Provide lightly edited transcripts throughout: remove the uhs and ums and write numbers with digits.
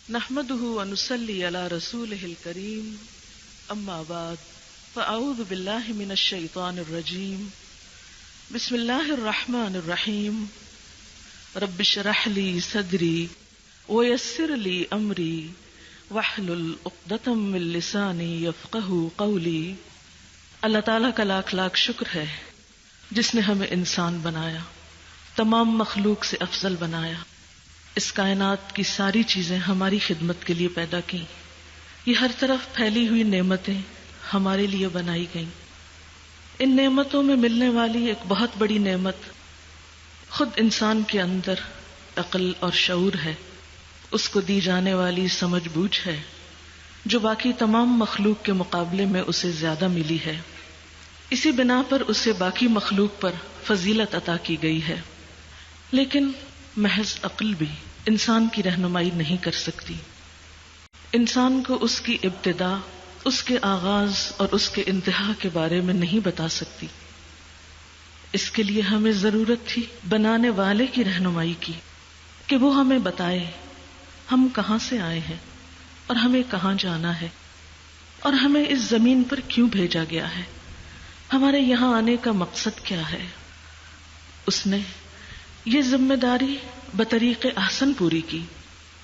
نحمده ونصلي على رسوله الكريم اما بعد فاعوذ بالله من الشيطان الرجيم بسم الله الرحمن الرحيم رب اشرح لي صدري ويسر لي امري واحلل عقدة من لساني يفقهوا قولي۔ اللہ تعالیٰ کا لاکھ لاکھ شکر ہے جس نے ہمیں انسان بنایا، تمام مخلوق سے افضل بنایا، اس کائنات کی ساری چیزیں ہماری خدمت کے لیے پیدا کی، یہ ہر طرف پھیلی ہوئی نعمتیں ہمارے لیے بنائی گئیں۔ ان نعمتوں میں ملنے والی ایک بہت بڑی نعمت خود انسان کے اندر عقل اور شعور ہے، اس کو دی جانے والی سمجھ بوجھ ہے جو باقی تمام مخلوق کے مقابلے میں اسے زیادہ ملی ہے۔ اسی بنا پر اسے باقی مخلوق پر فضیلت عطا کی گئی ہے، لیکن محض عقل بھی انسان کی رہنمائی نہیں کر سکتی، انسان کو اس کی ابتدا، اس کے آغاز اور اس کے انتہا کے بارے میں نہیں بتا سکتی۔ اس کے لیے ہمیں ضرورت تھی بنانے والے کی رہنمائی کی کہ وہ ہمیں بتائے ہم کہاں سے آئے ہیں اور ہمیں کہاں جانا ہے اور ہمیں اس زمین پر کیوں بھیجا گیا ہے، ہمارے یہاں آنے کا مقصد کیا ہے۔ اس نے یہ ذمہ داری بطریق احسن پوری کی،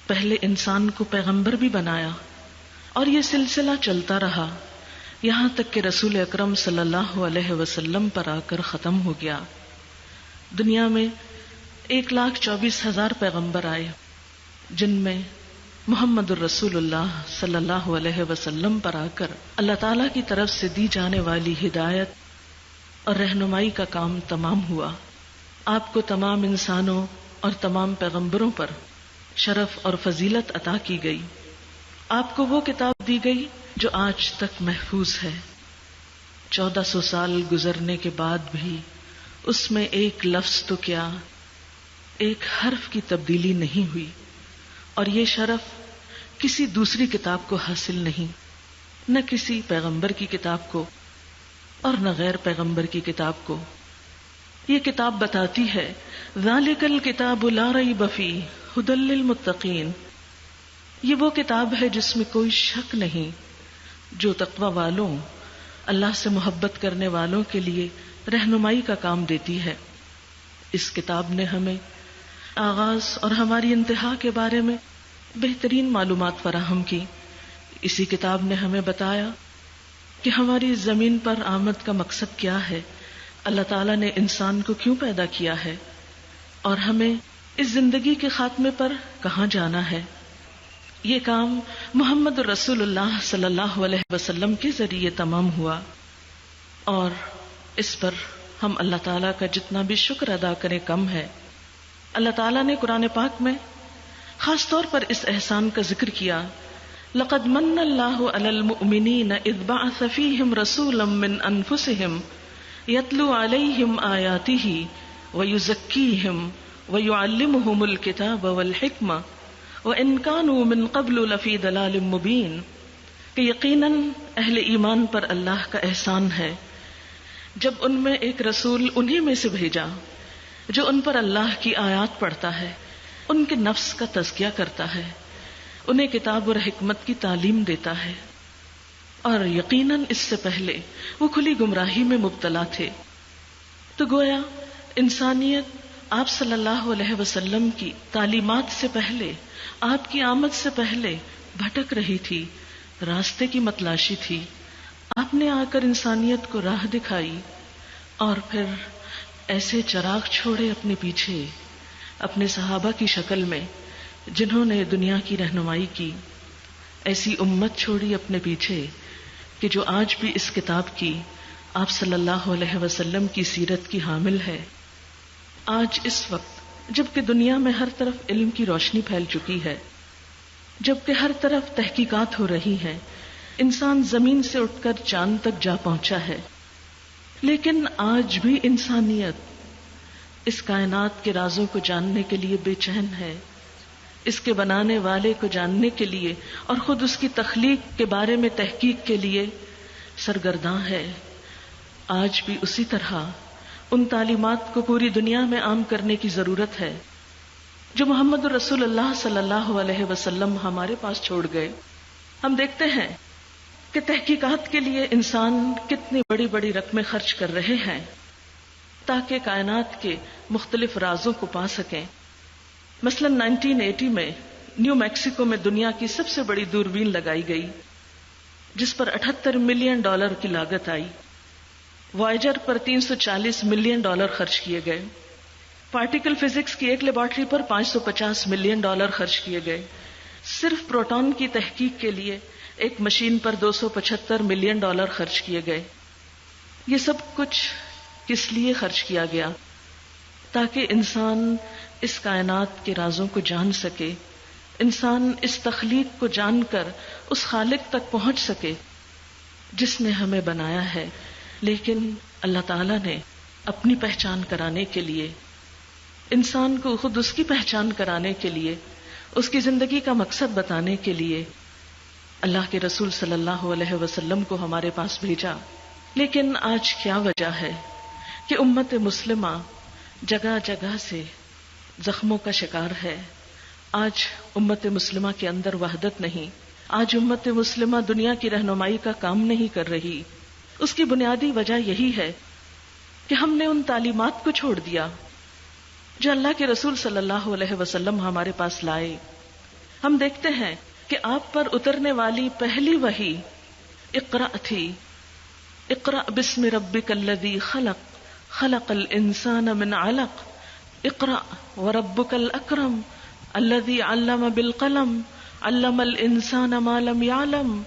پہلے انسان کو پیغمبر بھی بنایا اور یہ سلسلہ چلتا رہا یہاں تک کہ رسول اکرم صلی اللہ علیہ وسلم پر آ کر ختم ہو گیا۔ دنیا میں 1,24,000 پیغمبر آئے، جن میں محمد الرسول اللہ صلی اللہ علیہ وسلم پر آ کر اللہ تعالیٰ کی طرف سے دی جانے والی ہدایت اور رہنمائی کا کام تمام ہوا۔ آپ کو تمام انسانوں اور تمام پیغمبروں پر شرف اور فضیلت عطا کی گئی۔ آپ کو وہ کتاب دی گئی جو آج تک محفوظ ہے۔ 1400 سال گزرنے کے بعد بھی اس میں ایک لفظ تو کیا، ایک حرف کی تبدیلی نہیں ہوئی، اور یہ شرف کسی دوسری کتاب کو حاصل نہیں، نہ کسی پیغمبر کی کتاب کو اور نہ غیر پیغمبر کی کتاب کو۔ یہ کتاب بتاتی ہے ذالک الکتاب لا ریب فیہ ھدی للمتقین، یہ وہ کتاب ہے جس میں کوئی شک نہیں، جو تقوی والوں، اللہ سے محبت کرنے والوں کے لیے رہنمائی کا کام دیتی ہے۔ اس کتاب نے ہمیں آغاز اور ہماری انتہا کے بارے میں بہترین معلومات فراہم کی۔ اسی کتاب نے ہمیں بتایا کہ ہماری زمین پر آمد کا مقصد کیا ہے، اللہ تعالیٰ نے انسان کو کیوں پیدا کیا ہے، اور ہمیں اس زندگی کے خاتمے پر کہاں جانا ہے۔ یہ کام محمد رسول اللہ صلی اللہ علیہ وسلم کے ذریعے تمام ہوا، اور اس پر ہم اللہ تعالیٰ کا جتنا بھی شکر ادا کریں کم ہے۔ اللہ تعالیٰ نے قرآن پاک میں خاص طور پر اس احسان کا ذکر کیا، لقد من اللہ علی المؤمنین اذ بعث فیہم رسولا من انفسہم یتلو علیہم آیاتہ ویزکیہم ویعلمہم الکتاب والحکمہ وان کانوا من قبل لفی ضلال مبین، کہ یقیناً اہل ایمان پر اللہ کا احسان ہے جب ان میں ایک رسول انہی میں سے بھیجا جو ان پر اللہ کی آیات پڑھتا ہے، ان کے نفس کا تزکیہ کرتا ہے، انہیں کتاب اور حکمت کی تعلیم دیتا ہے، اور یقیناً اس سے پہلے وہ کھلی گمراہی میں مبتلا تھے۔ تو گویا انسانیت آپ صلی اللہ علیہ وسلم کی تعلیمات سے پہلے، آپ کی آمد سے پہلے بھٹک رہی تھی، راستے کی متلاشی تھی۔ آپ نے آ کر انسانیت کو راہ دکھائی، اور پھر ایسے چراغ چھوڑے اپنے پیچھے اپنے صحابہ کی شکل میں جنہوں نے دنیا کی رہنمائی کی، ایسی امت چھوڑی اپنے پیچھے کہ جو آج بھی اس کتاب کی، آپ صلی اللہ علیہ وسلم کی سیرت کی حامل ہے۔ آج اس وقت جبکہ دنیا میں ہر طرف علم کی روشنی پھیل چکی ہے، جبکہ ہر طرف تحقیقات ہو رہی ہیں، انسان زمین سے اٹھ کر چاند تک جا پہنچا ہے، لیکن آج بھی انسانیت اس کائنات کے رازوں کو جاننے کے لیے بے چین ہے، اس کے بنانے والے کو جاننے کے لیے اور خود اس کی تخلیق کے بارے میں تحقیق کے لیے سرگرداں ہے۔ آج بھی اسی طرح ان تعلیمات کو پوری دنیا میں عام کرنے کی ضرورت ہے جو محمد رسول اللہ صلی اللہ علیہ وسلم ہمارے پاس چھوڑ گئے. ہم دیکھتے ہیں کہ تحقیقات کے لیے انسان کتنی بڑی بڑی رقمیں خرچ کر رہے ہیں تاکہ کائنات کے مختلف رازوں کو پا سکیں. مثلا 1980 میں نیو میکسیکو میں دنیا کی سب سے بڑی دوربین لگائی گئی جس پر $78 ملین کی لاگت آئی. وائجر پر $340 ملین خرچ کیے گئے. پارٹیکل فزکس کی ایک لیبارٹری پر $550 ملین خرچ کیے گئے. صرف پروٹون کی تحقیق کے لیے ایک مشین پر $275 ملین خرچ کیے گئے. یہ سب کچھ کس لیے خرچ کیا گیا؟ تاکہ انسان اس کائنات کے رازوں کو جان سکے، انسان اس تخلیق کو جان کر اس خالق تک پہنچ سکے جس نے ہمیں بنایا ہے. لیکن اللہ تعالیٰ نے اپنی پہچان کرانے کے لیے، انسان کو خود اس کی پہچان کرانے کے لیے، اس کی زندگی کا مقصد بتانے کے لیے اللہ کے رسول صلی اللہ علیہ وسلم کو ہمارے پاس بھیجا. لیکن آج کیا وجہ ہے کہ امت مسلمہ جگہ جگہ سے زخموں کا شکار ہے؟ آج امت مسلمہ کے اندر وحدت نہیں. آج امت مسلمہ دنیا کی رہنمائی کا کام نہیں کر رہی. اس کی بنیادی وجہ یہی ہے کہ ہم نے ان تعلیمات کو چھوڑ دیا جو اللہ کے رسول صلی اللہ علیہ وسلم ہمارے پاس لائے. ہم دیکھتے ہیں کہ آپ پر اترنے والی پہلی وحی اقرأ تھی. اقرأ بسم ربک الذی خلق خلق الانسان من علق اقرأ وربک الاکرم الذی علم بالقلم علم الانسان ما لم يعلم.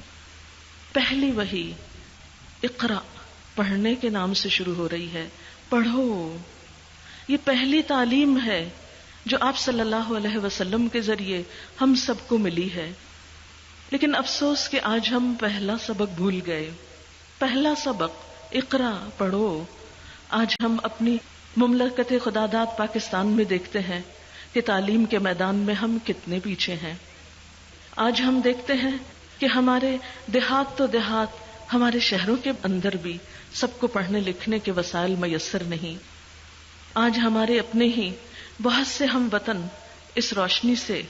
پہلی وحی اقرأ پڑھنے کے نام سے شروع ہو رہی ہے. پڑھو. یہ پہلی تعلیم ہے جو آپ صلی اللہ علیہ وسلم کے ذریعے ہم سب کو ملی ہے. لیکن افسوس کہ آج ہم پہلا سبق بھول گئے. پہلا سبق اقرأ پڑھو. آج ہم اپنی مملکت خداداد پاکستان میں دیکھتے ہیں کہ تعلیم کے میدان میں ہم کتنے پیچھے ہیں. آج ہم دیکھتے ہیں کہ ہمارے دیہات تو دیہات، ہمارے شہروں کے اندر بھی سب کو پڑھنے لکھنے کے وسائل میسر نہیں. آج ہمارے اپنے ہی بہت سے ہم وطن اس روشنی سے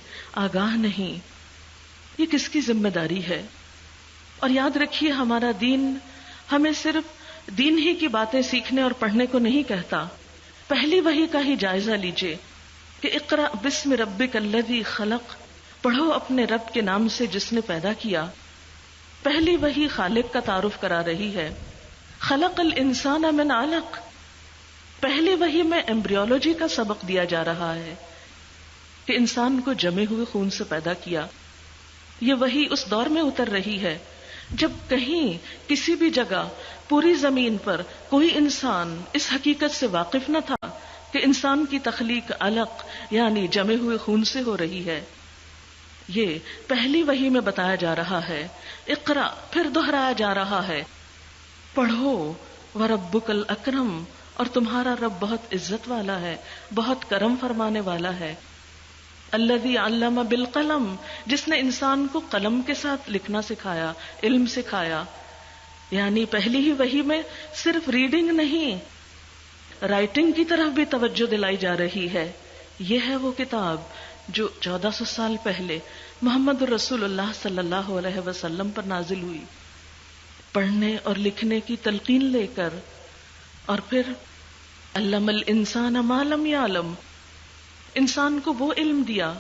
آگاہ نہیں. یہ کس کی ذمہ داری ہے؟ اور یاد رکھیے ہمارا دین ہمیں صرف دین ہی کی باتیں سیکھنے اور پڑھنے کو نہیں کہتا. پہلی وحی کا ہی جائزہ لیجئے کہ اقرأ بسم ربک الذی خلق، پڑھو اپنے رب کے نام سے جس نے پیدا کیا. پہلی وحی خالق کا تعارف کرا رہی ہے. خلق الانسان من علق. پہلی وحی میں ایمبریولوجی کا سبق دیا جا رہا ہے کہ انسان کو جمے ہوئے خون سے پیدا کیا. یہ وحی اس دور میں اتر رہی ہے جب کہیں کسی بھی جگہ پوری زمین پر کوئی انسان اس حقیقت سے واقف نہ تھا کہ انسان کی تخلیق علق یعنی جمے ہوئے خون سے ہو رہی ہے. یہ پہلی وحی میں بتایا جا رہا ہے. اقرأ پھر دہرایا جا رہا ہے. پڑھو وربک الاکرم، اور تمہارا رب بہت عزت والا ہے، بہت کرم فرمانے والا ہے. الذی علم بالقلم، جس نے انسان کو قلم کے ساتھ لکھنا سکھایا، علم سکھایا. یعنی پہلی ہی وحی میں صرف ریڈنگ نہیں، رائٹنگ کی طرف بھی توجہ دلائی جا رہی ہے. یہ ہے وہ کتاب جو 1400 سال پہلے محمد رسول اللہ صلی اللہ علیہ وسلم پر نازل ہوئی. پڑھنے اور لکھنے کی تلقین لے کر، اور پھر علم الانسان ما لم یعلم، انسان کو وہ علم دیا،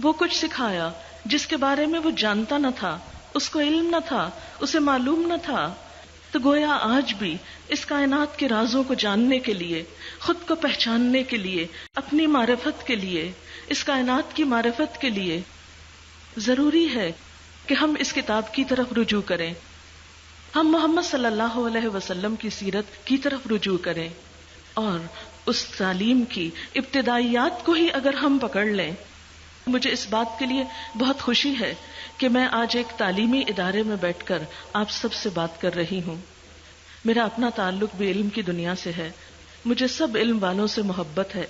وہ کچھ سکھایا جس کے بارے میں وہ جانتا نہ تھا، اس کو علم نہ تھا، اسے معلوم نہ تھا. تو گویا آج بھی اس کائنات کے رازوں کو جاننے کے لیے، خود کو پہچاننے کے لیے، اپنی معرفت کے لیے، اس کائنات کی معرفت کے لیے ضروری ہے کہ ہم اس کتاب کی طرف رجوع کریں. ہم محمد صلی اللہ علیہ وسلم کی سیرت کی طرف رجوع کریں اور اس تعلیم کی ابتدائیات کو ہی اگر ہم پکڑ لیں. مجھے اس بات کے لیے بہت خوشی ہے کہ میں آج ایک تعلیمی ادارے میں بیٹھ کر آپ سب سے بات کر رہی ہوں. میرا اپنا تعلق بھی علم کی دنیا سے ہے. مجھے سب علم والوں سے محبت ہے.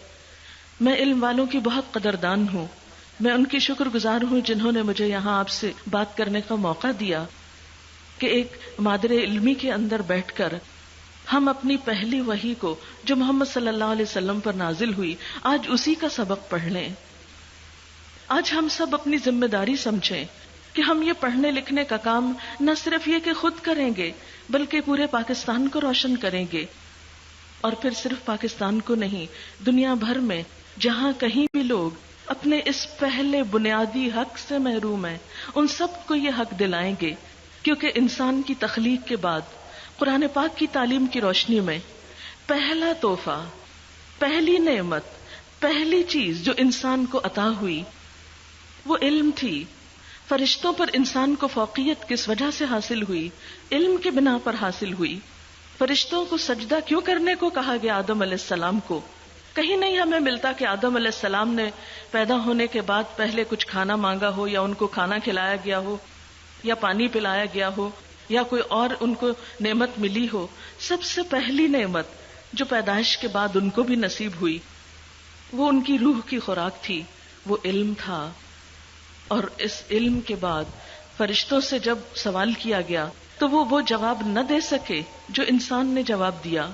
میں علم والوں کی بہت قدردان ہوں. میں ان کی شکر گزار ہوں جنہوں نے مجھے یہاں آپ سے بات کرنے کا موقع دیا کہ ایک مادر علمی کے اندر بیٹھ کر ہم اپنی پہلی وحی کو جو محمد صلی اللہ علیہ وسلم پر نازل ہوئی، آج اسی کا سبق پڑھ لیں. آج ہم سب اپنی ذمہ داری سمجھیں کہ ہم یہ پڑھنے لکھنے کا کام نہ صرف یہ کہ خود کریں گے بلکہ پورے پاکستان کو روشن کریں گے، اور پھر صرف پاکستان کو نہیں، دنیا بھر میں جہاں کہیں بھی لوگ اپنے اس پہلے بنیادی حق سے محروم ہیں ان سب کو یہ حق دلائیں گے، کیونکہ انسان کی تخلیق کے بعد قرآن پاک کی تعلیم کی روشنی میں پہلا تحفہ، پہلی نعمت، پہلی چیز جو انسان کو عطا ہوئی وہ علم تھی۔ فرشتوں پر انسان کو فوقیت کس وجہ سے حاصل ہوئی؟ علم کے بنا پر حاصل ہوئی۔ فرشتوں کو سجدہ کیوں کرنے کو کہا گیا آدم علیہ السلام کو؟ کہیں نہیں ہمیں ملتا کہ آدم علیہ السلام نے پیدا ہونے کے بعد پہلے کچھ کھانا مانگا ہو، یا ان کو کھانا کھلایا گیا ہو، یا پانی پلایا گیا ہو، یا کوئی اور ان کو نعمت ملی ہو۔ سب سے پہلی نعمت جو پیدائش کے بعد ان کو بھی نصیب ہوئی وہ ان کی روح کی خوراک تھی، وہ علم تھا۔ اور اس علم کے بعد فرشتوں سے جب سوال کیا گیا تو وہ جواب نہ دے سکے جو انسان نے جواب دیا،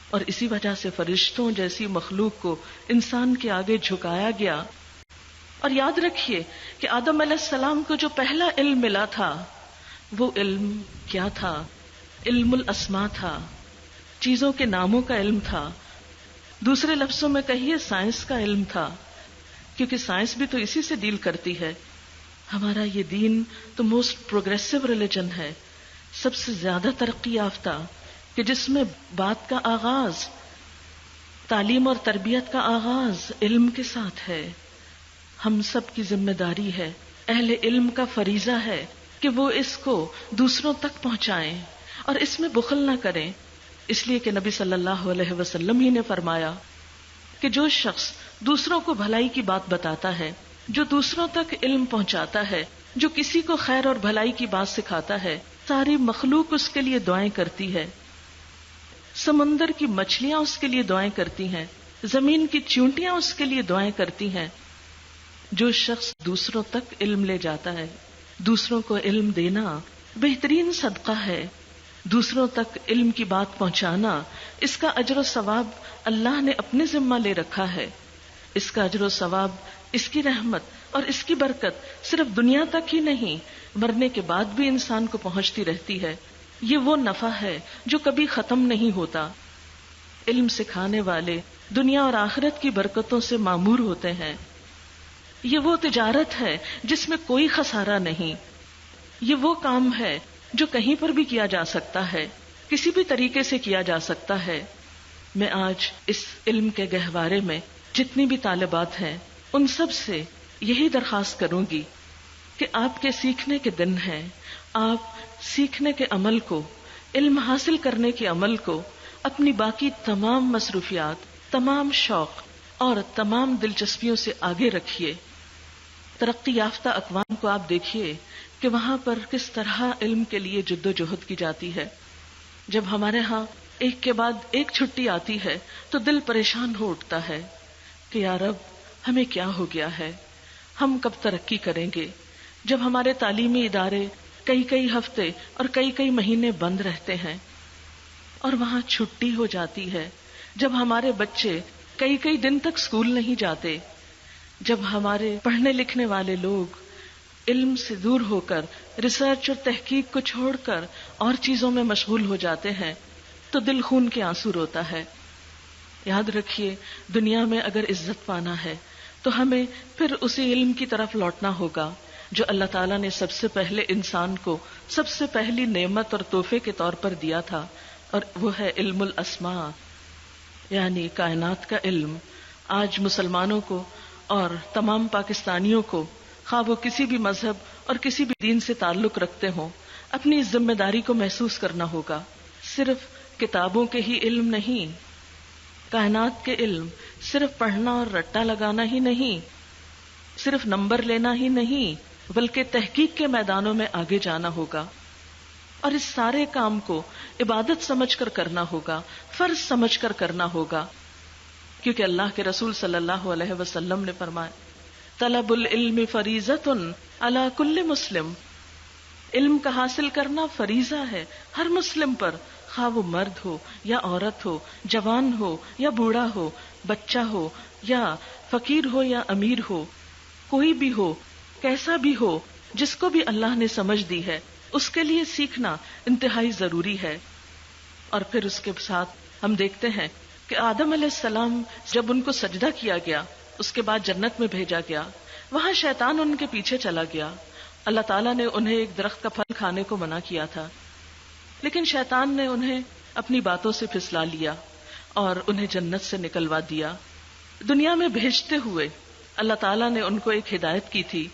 اور اسی وجہ سے فرشتوں جیسی مخلوق کو انسان کے آگے جھکایا گیا۔ اور یاد رکھیے کہ آدم علیہ السلام کو جو پہلا علم ملا تھا وہ علم کیا تھا؟ علم الاسماء تھا، چیزوں کے ناموں کا علم تھا۔ دوسرے لفظوں میں کہیے سائنس کا علم تھا، کیونکہ سائنس بھی تو اسی سے ڈیل کرتی ہے۔ ہمارا یہ دین تو موسٹ پروگریسو ریلیجن ہے، سب سے زیادہ ترقی یافتہ، کہ جس میں بات کا آغاز، تعلیم اور تربیت کا آغاز علم کے ساتھ ہے۔ ہم سب کی ذمہ داری ہے، اہل علم کا فریضہ ہے کہ وہ اس کو دوسروں تک پہنچائیں اور اس میں بخل نہ کریں، اس لیے کہ نبی صلی اللہ علیہ وسلم ہی نے فرمایا کہ جو شخص دوسروں کو بھلائی کی بات بتاتا ہے، جو دوسروں تک علم پہنچاتا ہے، جو کسی کو خیر اور بھلائی کی بات سکھاتا ہے، ساری مخلوق اس کے لیے دعائیں کرتی ہے، سمندر کی مچھلیاں اس کے لیے دعائیں کرتی ہیں، زمین کی چیونٹیاں اس کے لیے دعائیں کرتی ہیں۔ جو شخص دوسروں تک علم لے جاتا ہے، دوسروں کو علم دینا بہترین صدقہ ہے، دوسروں تک علم کی بات پہنچانا، اس کا اجر و ثواب اللہ نے اپنے ذمہ لے رکھا ہے۔ اس کا اجر و ثواب، اس کی رحمت اور اس کی برکت صرف دنیا تک ہی نہیں، مرنے کے بعد بھی انسان کو پہنچتی رہتی ہے۔ یہ وہ نفع ہے جو کبھی ختم نہیں ہوتا۔ علم سکھانے والے دنیا اور آخرت کی برکتوں سے معمور ہوتے ہیں۔ یہ وہ تجارت ہے جس میں کوئی خسارہ نہیں۔ یہ وہ کام ہے جو کہیں پر بھی کیا جا سکتا ہے، کسی بھی طریقے سے کیا جا سکتا ہے۔ میں آج اس علم کے گہوارے میں جتنی بھی طالبات ہیں ان سب سے یہی درخواست کروں گی کہ آپ کے سیکھنے کے دن ہیں، آپ سیکھنے کے عمل کو، علم حاصل کرنے کے عمل کو اپنی باقی تمام مصروفیات، تمام شوق اور تمام دلچسپیوں سے آگے رکھیے۔ ترقی یافتہ اقوام کو آپ دیکھیے کہ وہاں پر کس طرح علم کے لیے جد و جہد کی جاتی ہے۔ جب ہمارے ہاں ایک کے بعد ایک چھٹی آتی ہے تو دل پریشان ہو اٹھتا ہے کہ یا رب ہمیں کیا ہو گیا ہے، ہم کب ترقی کریں گے؟ جب ہمارے تعلیمی ادارے کئی ہفتے اور کئی مہینے بند رہتے ہیں اور وہاں چھٹی ہو جاتی ہے، جب ہمارے بچے کئی دن تک اسکول نہیں جاتے، جب ہمارے پڑھنے لکھنے والے لوگ علم سے دور ہو کر ریسرچ اور تحقیق کو چھوڑ کر اور چیزوں میں مشغول ہو جاتے ہیں تو دل خون کے آنسو روتا ہے۔ یاد رکھیے، دنیا میں اگر عزت پانا ہے تو ہمیں پھر اسی علم کی طرف لوٹنا ہوگا جو اللہ تعالیٰ نے سب سے پہلے انسان کو سب سے پہلی نعمت اور تحفے کے طور پر دیا تھا، اور وہ ہے علم الاسماء، یعنی کائنات کا علم۔ آج مسلمانوں کو اور تمام پاکستانیوں کو، خواہ وہ کسی بھی مذہب اور کسی بھی دین سے تعلق رکھتے ہوں، اپنی اس ذمہ داری کو محسوس کرنا ہوگا۔ صرف کتابوں کے ہی علم نہیں، کائنات کے علم، صرف پڑھنا اور رٹا لگانا ہی نہیں، صرف نمبر لینا ہی نہیں، بلکہ تحقیق کے میدانوں میں آگے جانا ہوگا، اور اس سارے کام کو عبادت سمجھ کر کرنا ہوگا، فرض سمجھ کر کرنا ہوگا، کیونکہ اللہ کے رسول صلی اللہ علیہ وسلم نے فرمایا طلب العلم فریضۃ علی کل مسلم، علم کا حاصل کرنا فریضہ ہے ہر مسلم پر، خواہ وہ مرد ہو یا عورت ہو، جوان ہو یا بوڑھا ہو، بچہ ہو یا فقیر ہو یا امیر ہو، کوئی بھی ہو، کیسا بھی ہو، جس کو بھی اللہ نے سمجھ دی ہے، اس کے لیے سیکھنا انتہائی ضروری ہے۔ اور پھر اس کے ساتھ ہم دیکھتے ہیں کہ آدم علیہ السلام جب ان کو سجدہ کیا گیا، اس کے بعد جنت میں بھیجا گیا، وہاں شیطان ان کے پیچھے چلا گیا۔ اللہ تعالیٰ نے انہیں ایک درخت کا پھل کھانے کو منع کیا تھا، لیکن شیطان نے انہیں اپنی باتوں سے پھسلا لیا اور انہیں جنت سے نکلوا دیا۔ دنیا میں بھیجتے ہوئے اللہ تعالیٰ نے ان کو ایک ہدایت کی تھی،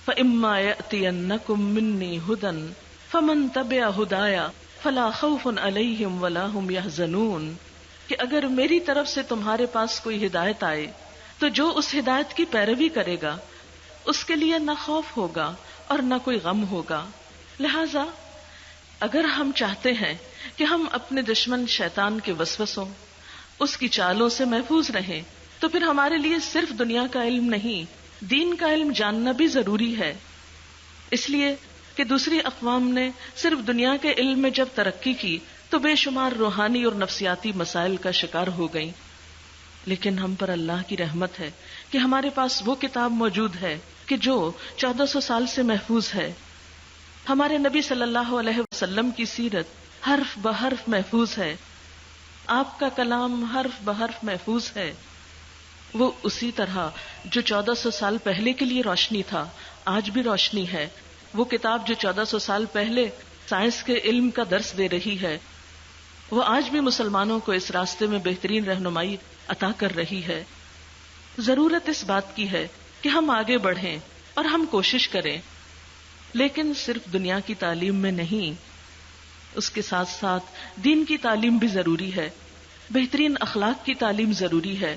فَإِمَّا يَأْتِيَنَّكُم مِّنِّي هُدًى فَمَن تَبِعَ هُدَايَ فَلَا خَوْفٌ عَلَيْهِمْ وَلَا هُمْ يَحْزَنُونَ کہ اگر میری طرف سے تمہارے پاس کوئی ہدایت آئے تو جو اس ہدایت کی پیروی کرے گا اس کے لیے نہ خوف ہوگا اور نہ کوئی غم ہوگا۔ لہذا اگر ہم چاہتے ہیں کہ ہم اپنے دشمن شیطان کے وسوسوں، اس کی چالوں سے محفوظ رہیں، تو پھر ہمارے لیے صرف دنیا کا علم نہیں، دین کا علم جاننا بھی ضروری ہے۔ اس لیے کہ دوسری اقوام نے صرف دنیا کے علم میں جب ترقی کی تو بے شمار روحانی اور نفسیاتی مسائل کا شکار ہو گئیں، لیکن ہم پر اللہ کی رحمت ہے کہ ہمارے پاس وہ کتاب موجود ہے کہ جو 1400 سال سے محفوظ ہے۔ ہمارے نبی صلی اللہ علیہ وسلم کی سیرت حرف بحرف محفوظ ہے، آپ کا کلام حرف بحرف محفوظ ہے۔ وہ اسی طرح جو 1400 سال پہلے کے لیے روشنی تھا آج بھی روشنی ہے۔ وہ کتاب جو 1400 سال پہلے سائنس کے علم کا درس دے رہی ہے، وہ آج بھی مسلمانوں کو اس راستے میں بہترین رہنمائی عطا کر رہی ہے۔ ضرورت اس بات کی ہے کہ ہم آگے بڑھیں اور ہم کوشش کریں، لیکن صرف دنیا کی تعلیم میں نہیں، اس کے ساتھ ساتھ دین کی تعلیم بھی ضروری ہے، بہترین اخلاق کی تعلیم ضروری ہے،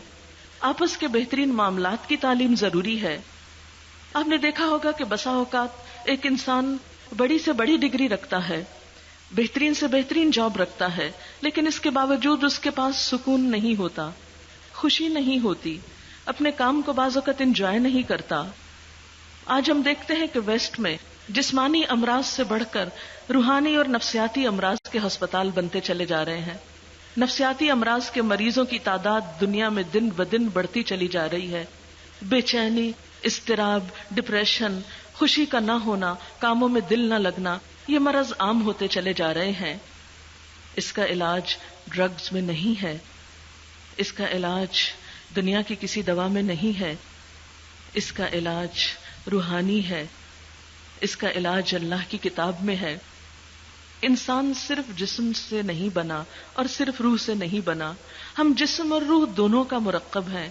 آپس کے بہترین معاملات کی تعلیم ضروری ہے۔ آپ نے دیکھا ہوگا کہ بسا اوقات ایک انسان بڑی سے بڑی ڈگری رکھتا ہے، بہترین سے بہترین جاب رکھتا ہے، لیکن اس کے باوجود اس کے پاس سکون نہیں ہوتا، خوشی نہیں ہوتی، اپنے کام کو بعض اوقات انجوائے نہیں کرتا۔ آج ہم دیکھتے ہیں کہ ویسٹ میں جسمانی امراض سے بڑھ کر روحانی اور نفسیاتی امراض کے ہسپتال بنتے چلے جا رہے ہیں۔ نفسیاتی امراض کے مریضوں کی تعداد دنیا میں دن بدن بڑھتی چلی جا رہی ہے۔ بے چینی، اضطراب، ڈپریشن، خوشی کا نہ ہونا، کاموں میں دل نہ لگنا، یہ مرض عام ہوتے چلے جا رہے ہیں۔ اس کا علاج ڈرگز میں نہیں ہے، اس کا علاج دنیا کی کسی دوا میں نہیں ہے، اس کا علاج روحانی ہے، اس کا علاج اللہ کی کتاب میں ہے۔ انسان صرف جسم سے نہیں بنا اور صرف روح سے نہیں بنا، ہم جسم اور روح دونوں کا مرکب ہیں۔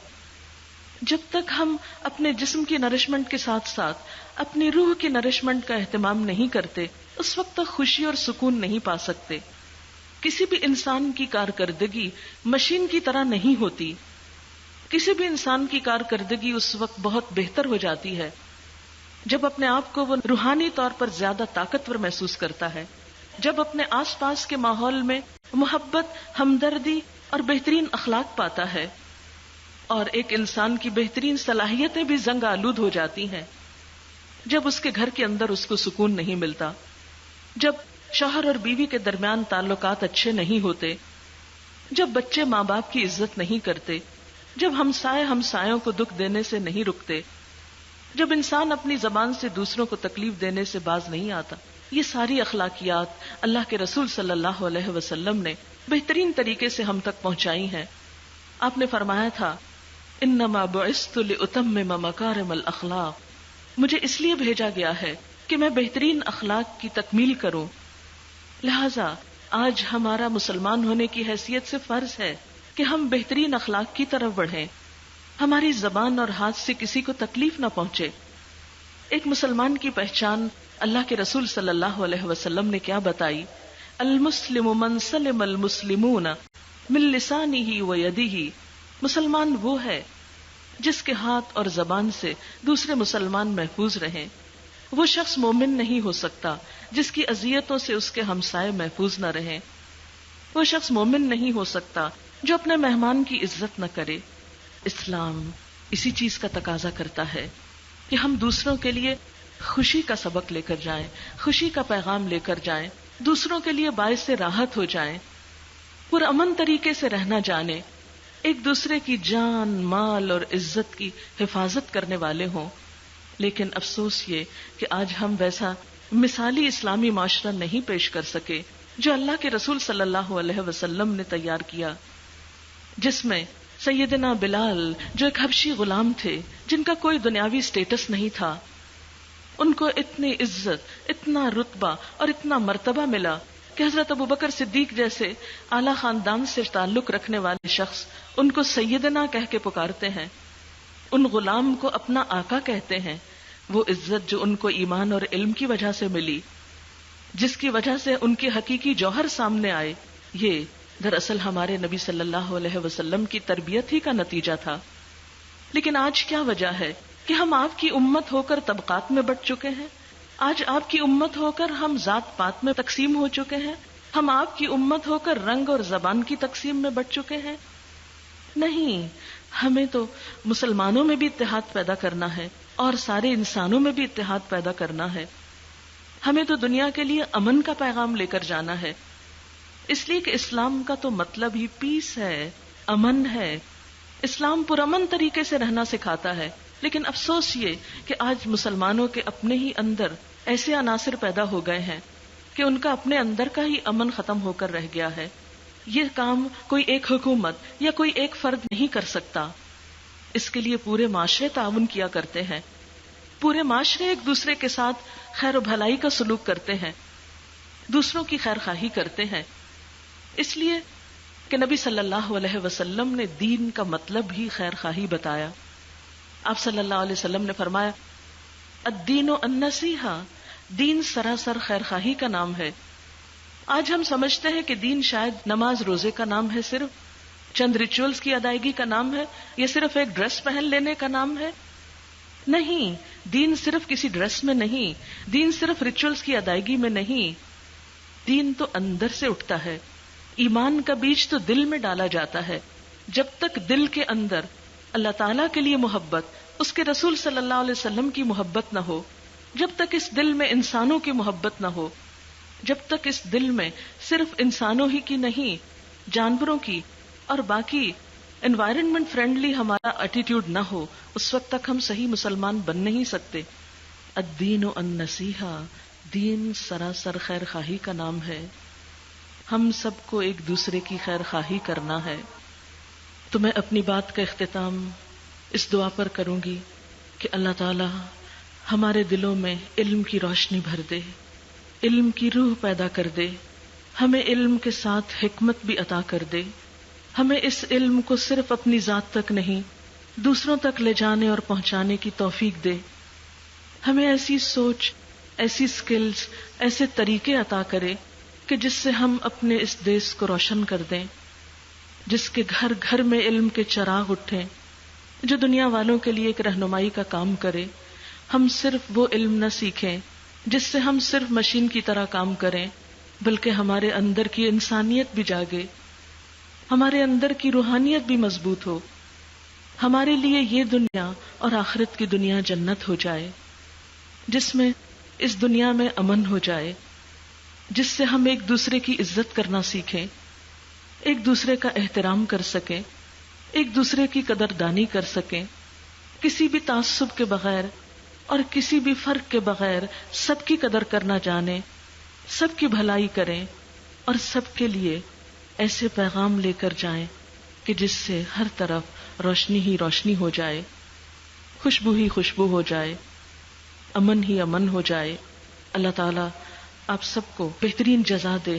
جب تک ہم اپنے جسم کی نرشمنٹ کے ساتھ ساتھ اپنی روح کی نرشمنٹ کا اہتمام نہیں کرتے، اس وقت تک خوشی اور سکون نہیں پا سکتے۔ کسی بھی انسان کی کارکردگی مشین کی طرح نہیں ہوتی، کسی بھی انسان کی کارکردگی اس وقت بہت بہتر ہو جاتی ہے جب اپنے آپ کو وہ روحانی طور پر زیادہ طاقتور محسوس کرتا ہے، جب اپنے آس پاس کے ماحول میں محبت، ہمدردی اور بہترین اخلاق پاتا ہے، اور ایک انسان کی بہترین صلاحیتیں بھی زنگ آلود ہو جاتی ہیں جب اس کے گھر کے اندر اس کو سکون نہیں ملتا، جب شوہر اور بیوی کے درمیان تعلقات اچھے نہیں ہوتے، جب بچے ماں باپ کی عزت نہیں کرتے، جب ہمسائے ہمسایوں کو دکھ دینے سے نہیں رکتے، جب انسان اپنی زبان سے دوسروں کو تکلیف دینے سے باز نہیں آتا۔ یہ ساری اخلاقیات اللہ کے رسول صلی اللہ علیہ وسلم نے بہترین طریقے سے ہم تک پہنچائی ہیں۔ آپ نے فرمایا تھا، انما بعثت لاتمم مکارم الاخلاق، مجھے اس لیے بھیجا گیا ہے کہ میں بہترین اخلاق کی تکمیل کروں۔ لہذا آج ہمارا مسلمان ہونے کی حیثیت سے فرض ہے کہ ہم بہترین اخلاق کی طرف بڑھیں، ہماری زبان اور ہاتھ سے کسی کو تکلیف نہ پہنچے۔ ایک مسلمان کی پہچان اللہ کے رسول صلی اللہ علیہ وسلم نے کیا بتائی؟ المسلم من سلم المسلمون من لسانہ و یدہ، مسلمان وہ ہے جس کے ہاتھ اور زبان سے دوسرے مسلمان محفوظ رہیں۔ وہ شخص مومن نہیں ہو سکتا جس کی اذیتوں سے اس کے ہمسائے محفوظ نہ رہیں۔ وہ شخص مومن نہیں ہو سکتا جو اپنے مہمان کی عزت نہ کرے۔ اسلام اسی چیز کا تقاضا کرتا ہے کہ ہم دوسروں کے لیے خوشی کا سبق لے کر جائیں، خوشی کا پیغام لے کر جائیں، دوسروں کے لیے باعث راحت ہو جائیں، پرامن طریقے سے رہنا جانیں، ایک دوسرے کی جان، مال اور عزت کی حفاظت کرنے والے ہوں۔ لیکن افسوس یہ کہ آج ہم ویسا مثالی اسلامی معاشرہ نہیں پیش کر سکے جو اللہ کے رسول صلی اللہ علیہ وسلم نے تیار کیا، جس میں سیدنا بلال جو ایک حبشی غلام تھے جن کا کوئی دنیاوی سٹیٹس نہیں تھا، ان کو اتنی عزت، اتنا رتبہ اور اتنا مرتبہ ملا کہ حضرت ابوبکر صدیق جیسے اعلیٰ خاندان سے تعلق رکھنے والے شخص ان کو سیدنا کہہ کے پکارتے ہیں، ان غلام کو اپنا آقا کہتے ہیں۔ وہ عزت جو ان کو ایمان اور علم کی وجہ سے ملی، جس کی وجہ سے ان کی حقیقی جوہر سامنے آئے، یہ دراصل ہمارے نبی صلی اللہ علیہ وسلم کی تربیت ہی کا نتیجہ تھا۔ لیکن آج کیا وجہ ہے کہ ہم آپ کی امت ہو کر طبقات میں بٹ چکے ہیں؟ آج آپ کی امت ہو کر ہم ذات پات میں تقسیم ہو چکے ہیں؟ ہم آپ کی امت ہو کر رنگ اور زبان کی تقسیم میں بٹ چکے ہیں؟ نہیں، ہمیں تو مسلمانوں میں بھی اتحاد پیدا کرنا ہے اور سارے انسانوں میں بھی اتحاد پیدا کرنا ہے۔ ہمیں تو دنیا کے لیے امن کا پیغام لے کر جانا ہے، اس لیے کہ اسلام کا تو مطلب ہی پیس ہے، امن ہے۔ اسلام پرامن طریقے سے رہنا سکھاتا ہے، لیکن افسوس یہ کہ آج مسلمانوں کے اپنے ہی اندر ایسے عناصر پیدا ہو گئے ہیں کہ ان کا اپنے اندر کا ہی امن ختم ہو کر رہ گیا ہے۔ یہ کام کوئی ایک حکومت یا کوئی ایک فرد نہیں کر سکتا، اس کے لیے پورے معاشرے تعاون کیا کرتے ہیں، پورے معاشرے ایک دوسرے کے ساتھ خیر و بھلائی کا سلوک کرتے ہیں، دوسروں کی خیر خواہی کرتے ہیں۔ اس لیے کہ نبی صلی اللہ علیہ وسلم نے دین کا مطلب ہی خیر خواہی بتایا۔ آپ صلی اللہ علیہ وسلم نے فرمایا الدین النصیحہ، دین سراسر خیر خواہی کا نام ہے۔ آج ہم سمجھتے ہیں کہ دین شاید نماز روزے کا نام ہے، صرف چند ریچولز کی ادائیگی کا نام ہے، یا صرف ایک ڈریس پہن لینے کا نام ہے۔ نہیں، دین صرف کسی ڈریس میں نہیں، دین صرف ریچولز کی ادائیگی میں نہیں، دین تو اندر سے اٹھتا ہے۔ ایمان کا بیج تو دل میں ڈالا جاتا ہے۔ جب تک دل کے اندر اللہ تعالیٰ کے لیے محبت، اس کے رسول صلی اللہ علیہ وسلم کی محبت نہ ہو، جب تک اس دل میں انسانوں کی محبت نہ ہو، جب تک اس دل میں صرف انسانوں ہی کی نہیں، جانوروں کی اور باقی انوائرنمنٹ فرینڈلی ہمارا ایٹیٹیوڈ نہ ہو، اس وقت تک ہم صحیح مسلمان بن نہیں سکتے۔ الدین النصیحہ، دین سراسر خیر خواہی کا نام ہے۔ ہم سب کو ایک دوسرے کی خیر خواہی کرنا ہے۔ تو میں اپنی بات کا اختتام اس دعا پر کروں گی کہ اللہ تعالی ہمارے دلوں میں علم کی روشنی بھر دے، علم کی روح پیدا کر دے، ہمیں علم کے ساتھ حکمت بھی عطا کر دے، ہمیں اس علم کو صرف اپنی ذات تک نہیں دوسروں تک لے جانے اور پہنچانے کی توفیق دے، ہمیں ایسی سوچ، ایسی سکلز، ایسے طریقے عطا کرے کہ جس سے ہم اپنے اس دیس کو روشن کر دیں، جس کے گھر گھر میں علم کے چراغ اٹھیں، جو دنیا والوں کے لیے ایک رہنمائی کا کام کرے۔ ہم صرف وہ علم نہ سیکھیں جس سے ہم صرف مشین کی طرح کام کریں، بلکہ ہمارے اندر کی انسانیت بھی جاگے، ہمارے اندر کی روحانیت بھی مضبوط ہو، ہمارے لیے یہ دنیا اور آخرت کی دنیا جنت ہو جائے، جس میں اس دنیا میں امن ہو جائے، جس سے ہم ایک دوسرے کی عزت کرنا سیکھیں، ایک دوسرے کا احترام کر سکیں، ایک دوسرے کی قدردانی کر سکیں، کسی بھی تعصب کے بغیر اور کسی بھی فرق کے بغیر سب کی قدر کرنا جانیں، سب کی بھلائی کریں اور سب کے لیے ایسے پیغام لے کر جائیں کہ جس سے ہر طرف روشنی ہی روشنی ہو جائے، خوشبو ہی خوشبو ہو جائے، امن ہی امن ہو جائے۔ اللہ تعالیٰ آپ سب کو بہترین جزا دے،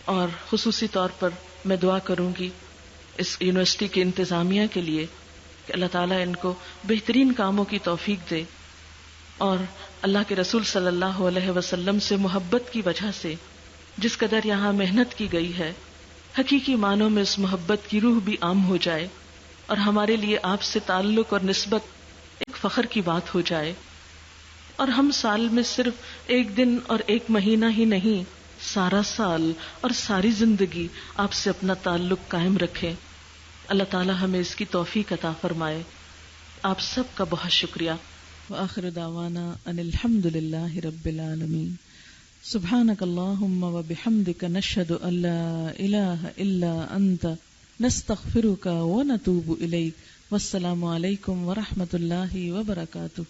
اور خصوصی طور پر میں دعا کروں گی اس یونیورسٹی کے انتظامیہ کے لیے کہ اللہ تعالیٰ ان کو بہترین کاموں کی توفیق دے، اور اللہ کے رسول صلی اللہ علیہ وسلم سے محبت کی وجہ سے جس قدر یہاں محنت کی گئی ہے، حقیقی معنوں میں اس محبت کی روح بھی عام ہو جائے، اور ہمارے لیے آپ سے تعلق اور نسبت ایک فخر کی بات ہو جائے، اور ہم سال میں صرف ایک دن اور ایک مہینہ ہی نہیں، سارا سال اور ساری زندگی آپ سے اپنا تعلق قائم رکھیں۔ اللہ تعالی ہمیں اس کی توفیق عطا فرمائے۔ آپ سب کا بہت شکریہ۔ وآخر دعوانا ان الحمد للہ رب العالمین۔ سبحانک اللہم وبحمدک نشہد ان لا الہ الا انت نستغفرک ونتوب الیک۔ والسلام علیکم ورحمۃ اللہ وبرکاتہ۔